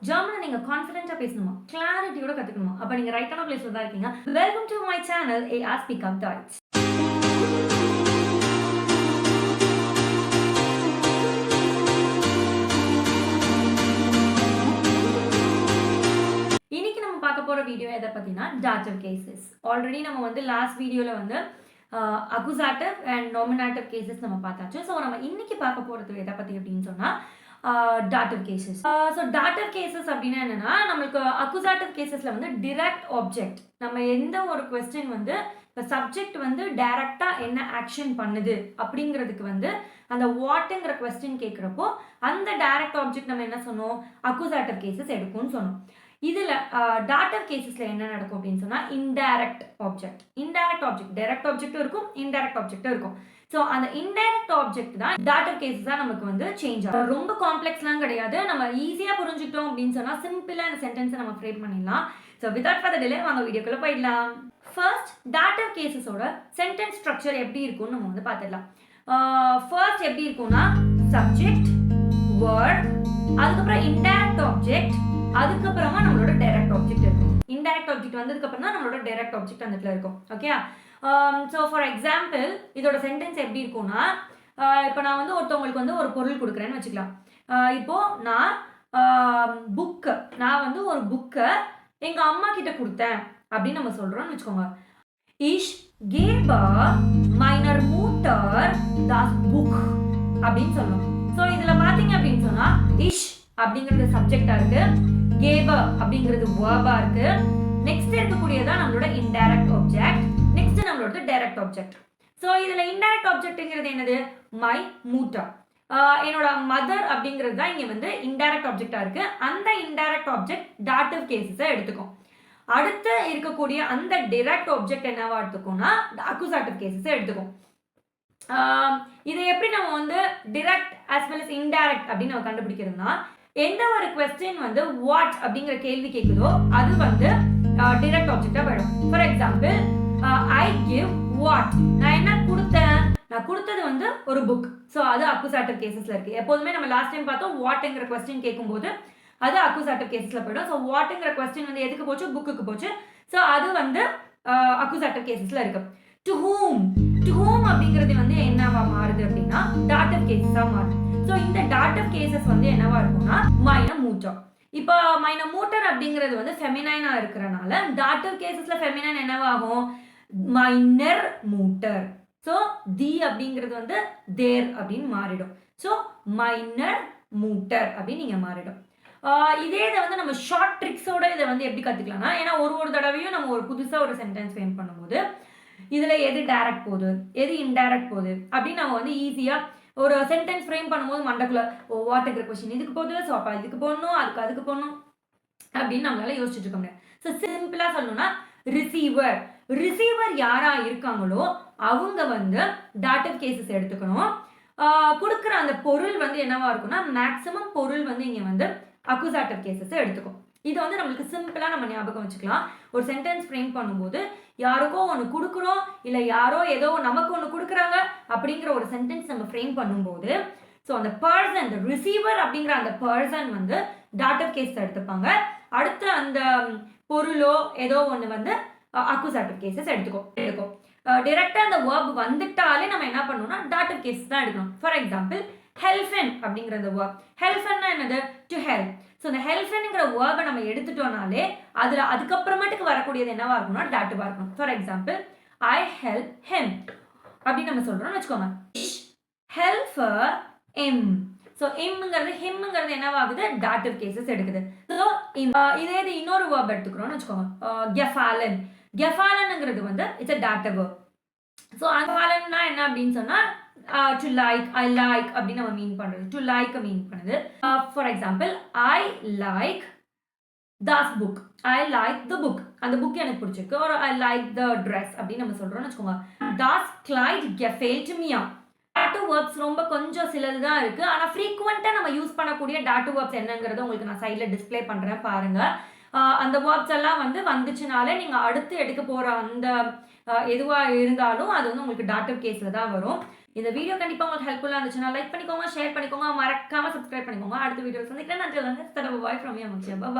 ஜெர்மனை நீங்க கான்ஃபிடென்ட்டா பேசணுமா, கிளாரிட்டியோட கத்துக்கணுமா, அப்ப நீங்க ரைட்டான பிளேஸ்ல தான் இருக்கீங்க. Welcome to my channel AI Speak Up Deutsch. இன்னைக்கு நம்ம பார்க்க போற வீடியோ எதை பத்தினா டாட்டிவ் கேசஸ். ஆல்ரெடி நம்ம வந்து லாஸ்ட் வீடியோல வந்து அக்குசாட்டிவ் அண்ட் நாமினாட்டிவ் கேசஸ் நம்ம பார்த்தாச்சு. ஸோ நம்ம இன்னைக்கு பார்க்க போறது எதை பத்தி அப்படின்னு சொன்னா dative cases. So dative cases அப்படின்னா என்னன்னா, நம்மளுக்கு அக்குசாட்டிவ் கேசஸ்ல வந்து டிரெக்ட் ஆப்ஜெக்ட், நம்ம எந்த ஒரு கொஸ்டின் வந்து இப்போ சப்ஜெக்ட் வந்து டைரக்டா என்ன ஆக்ஷன் பண்ணுது அப்படிங்கிறதுக்கு வந்து அந்த வாட்ங்கிற கொஸ்டின் கேட்குறப்போ அந்த டைரக்ட் ஆப்ஜெக்ட் நம்ம என்ன சொன்னோம், அக்குசாட்டிவ் கேசஸ் எடுக்கும்னு சொன்னோம். இதில் டாட்டிவ் கேசஸில் என்ன நடக்கும் அப்படின்னு சொன்னால் இன்டைரக்ட் ஆப்ஜெக்ட் டைரக்ட் ஆப்ஜெக்ட்டும் இருக்கும், இன்டைரக்ட் ஆப்ஜெக்ட்டும் இருக்கும். ஸோ அந்த இன்டைரக்ட் ஆப்ஜெக்ட் தான் டாட்டிவ் கேசஸ் தான் நமக்கு வந்து சேஞ்ச் ஆகும். ரொம்ப காம்ப்ளெக்ஸ்லாம் கிடையாது, நம்ம ஈஸியாக புரிஞ்சுக்கிட்டோம் அப்படின்னு சொன்னால் சிம்பிளாக இந்த சென்டென்ஸை நம்ம ஃப்ரேம் பண்ணிடலாம். ஸோ வித்வுட் ஃபர்தர் டிலே வாங்க வீடியோக்குள்ளே போயிடலாம். ஃபர்ஸ்ட் டாட்டிவ் கேசஸோட சென்டென்ஸ் ஸ்ட்ரக்சர் எப்படி இருக்கும்னு நம்ம வந்து பார்த்துடலாம். ஃபர்ஸ்ட் எப்படி இருக்கும்னா சப்ஜெக்ட், வேர்ட், அதுக்கப்புறம் இன்டைரக்ட் ஆப்ஜெக்ட், அதுக்கப்புறமா நம்மளோட டைரக்ட் ஆப்ஜெக்ட் இருக்கும். இன்டைரக்ட் ஆப்ஜெக்ட் வந்ததுக்கு அப்புறம் தான் நம்மளோட டைரக்ட் ஆப்ஜெக்ட் அந்த இடத்துல இருக்கும். ஓகே, ஸோ ஃபார் எக்ஸாம்பிள் இதோட சென்டென்ஸ் எப்படி இருக்கும்னா, இப்போ நான் வந்து ஒருத்தவங்களுக்கு வந்து ஒரு பொருள் கொடுக்குறேன்னு வச்சுக்கலாம். இப்போ நான் நான் வந்து ஒரு புக்கை எங்கள் அம்மா கிட்ட கொடுத்தேன் அப்படின்னு நம்ம சொல்கிறோம்னு வச்சுக்கோங்க. இஷ் கேப மைனர் மூட்டர் தாஸ் புக் அப்படின்னு சொல்லணும். ஸோ இதில் பார்த்தீங்க அப்படின்னு சொன்னால் இஷ் அப்படிங்கிறது சப்ஜெக்டா இருக்கு, கேப அப்படிங்கிறது வேர்பா இருக்கு, நெக்ஸ்ட் இருக்கக்கூடியதான் நம்மளோட இன்டைரக்ட் ஆப்ஜெக்ட், நெக்ஸ்ட் நம்மளோட டைரக்ட் ஆப்ஜெக்ட். ஸோ இதுல இன்டைரக்ட் ஆப்ஜெக்ட்ங்கிறது என்னது, மை மூட்டர், என்னோட மதர் அப்படிங்கிறது தான் இங்க வந்து இன்டைரக்ட் ஆப்ஜெக்டா இருக்கு. அந்த இன்டைரக்ட் ஆப்ஜெக்ட் டாட்டிவ் கேசஸை எடுத்துக்கும். அடுத்து இருக்கக்கூடிய அந்த டைரக்ட் ஆப்ஜெக்ட் என்னவா எடுத்துக்கும்னா அக்குசாட்டிவ் கேசஸை எடுத்துக்கும். இதை எப்படி நம்ம வந்து direct as well as indirect அப்படின்னு நம்ம கண்டுபிடிக்கிறோம்னா, எந்த ஒரு கொஸ்டின் வந்து வாட் அப்படிங்கிற கேள்வி கேட்குதோ அது வந்து டிரெக்ட் ஆப்ஜெக்டா போயிடும். For example I give what, நான் என்ன கொடுத்தேன், நான் கொடுத்தது வந்து ஒரு புக். ஸோ அது அக்குசாட்டிவ் கேசஸ்ல இருக்கு. எப்போதுமே நம்ம லாஸ்ட் டைம் பார்த்தோம் வாட்ங்கிற கொஸ்டின் கேட்கும்போது அது அக்குசாட்டிவ் கேசஸ்ல போயிடும். ஸோ வாட்ங்கிற கொஸ்டின் வந்து எதுக்கு போச்சு, புக்குக்கு போச்சு. ஸோ அது வந்து அக்குசாட்டிவ் கேசஸ்ல இருக்கு. டு ஹூம் அப்படிங்கிறது வந்து என்னவா மாறுது அப்படின்னா டாட்டிவ் கேசஸா மாறுது. ஸோ இந்த டாட்டிவ் கேசஸ் வந்து என்னவா இருக்கும்னா மைனர் மூட்டர். இப்போ மைனர் மூட்டர் அப்படிங்கிறது வந்து ஃபெமினைனா இருக்கிறனால டாட்டிவ் கேசஸ்ல ஃபெமினைன் என்னவாகும், மைனர் மூட்டர். ஸோ தி அப்படிங்கிறது வந்து தேர் அப்படின்னு மாறிடும். ஸோ மைனர் மூட்டர் அப்படின்னு நீங்க மாறிடும். இதே இதை வந்து நம்ம ஷார்ட் ட்ரிக்ஸோட இதை வந்து எப்படி கற்றுக்கலாம்னா, ஏன்னா ஒரு தடவையும் நம்ம ஒரு புதுசாக ஒரு சென்டென்ஸ் ஃப்ரேம் பண்ணும்போது இதில் எது டைரக்ட் போகுது எது இன்டைரக்ட் போகுது அப்படின்னு நம்ம வந்து ஈஸியாக ஒரு சென்டென்ஸ் ஃப்ரேம் பண்ணும்போது மண்டக்குள்ள வாட்டுங்கிற கொஸ்டின் இதுக்கு போகுது, ஸோ அப்போ இதுக்கு போடணும், அதுக்கு போடணும் அப்படின்னு நம்மளால யோசிச்சுட்டு இருக்க முடியாது. ஸோ சிம்பிளாக சொல்லணும்னா ரிசீவர் யாரா இருக்காங்களோ அவங்க வந்து டாட்டிவ் கேசஸ் எடுத்துக்கணும். கொடுக்குற அந்த பொருள் வந்து என்னவா இருக்கும்னா மேக்சிமம் பொருள் வந்து இங்கே வந்து அக்குசாட்டிவ் கேசஸ் எடுத்துக்கும். இது வந்து நம்மளுக்கு சிம்பிளா நம்ம ஞாபகம் வச்சுக்கலாம். ஒரு சென்டென்ஸ் ஃப்ரேம் பண்ணும்போது யாருக்கோ ஒன்று கொடுக்குறோம், இல்லை யாரோ ஏதோ நமக்கு ஒன்று கொடுக்குறாங்க அப்படிங்கிற ஒரு சென்டென்ஸ் நம்ம ஃப்ரேம் பண்ணும்போது ஸோ அந்த பர்சன், இந்த ரிசீவர் அப்படிங்கிற அந்த பர்சன் வந்து டாட்டிவ் கேஸ் எடுத்துப்பாங்க. அடுத்து அந்த பொருளோ ஏதோ ஒன்று வந்து அக்குசாட்டிவ் கேசஸ் எடுக்கும். டைரக்டா அந்த வேர்ப் வந்துட்டாலே நம்ம என்ன பண்ணணும்னா டாட்டிவ் கேஸ் தான் எடுக்கணும். ஃபார் எக்ஸாம்பிள் ஹெல்ஃபன் அப்படிங்கிற அந்த வேர்ப், ஹெல்ஃபன்னா என்னது, டு ஹெல்ப். ஸோ இந்த ஹெல்ஃபன்ங்கிற வேர்பை நம்ம எடுத்துட்டோம்னாலே அதில் அதுக்கப்புறமேட்டுக்கு வரக்கூடியது என்னவா இருக்கணும்னா டாட்டிவா இருக்கணும். For example I help him அப்படின்னு நம்ம சொல்றோம்னு வச்சுக்கோங்க. Help him. ஸோ ஹிம்ங்கிறது என்னவாகுது, டாட்டிவ் கேசஸ் எடுக்குது. ஸோ இதே இது இன்னொரு வேர்ப் எடுத்துக்கிறோம்னு வச்சுக்கோங்க. கெஃபாலன்ங்கிறது வந்து it's a dative verb. So கெஃபாலன்னா என்ன அப்படின்னு சொன்னா டு லைக், ஐ லைக் அப்படின்னு நம்ம மீன் பண்றது, டு லைக் மீன் பண்ணுது. For example I like Das book, I like the book, அந்த புக் எனக்கு பிடிச்சிருக்கு. ஒரு ஐ லைக் த ட்ரெஸ் அப்படின்னு நம்ம சொல்றோம்னு வச்சுக்கோங்க. தாஸ் கிளைட் கெஃபேல்ட் மியா. டாட்டிவ் வேர்ப்ஸ் ரொம்ப கொஞ்சம் சிலது தான் இருக்கு, ஆனா ஃப்ரீக்வெண்டா நம்ம யூஸ் பண்ணக்கூடிய டாட்டிவ் வேர்ப்ஸ் என்னங்கிறத உங்களுக்கு நான் சைட்ல டிஸ்பிளே பண்றேன் பாருங்க. அந்த வேர்ப்ஸ் எல்லாம் வந்து வந்துச்சுனாலே நீங்கள் அடுத்து எடுக்க போகிற அந்த எதுவாக இருந்தாலும் அது வந்து உங்களுக்கு டாட்டிவ் கேஸில் தான் வரும். இந்த வீடியோ கண்டிப்பா உங்களுக்கு ஹெல்ப்ஃபுல்லா இருந்துச்சுன்னா லைக் பண்ணிக்கோங்க, ஷேர் பண்ணிக்கோங்க, மறக்காம சப்ஸ்கிரைப் பண்ணிக்கோங்க. அடுத்த வீடியோல சந்திக்கிறேன். நன்றி. Bye from you. பாய்.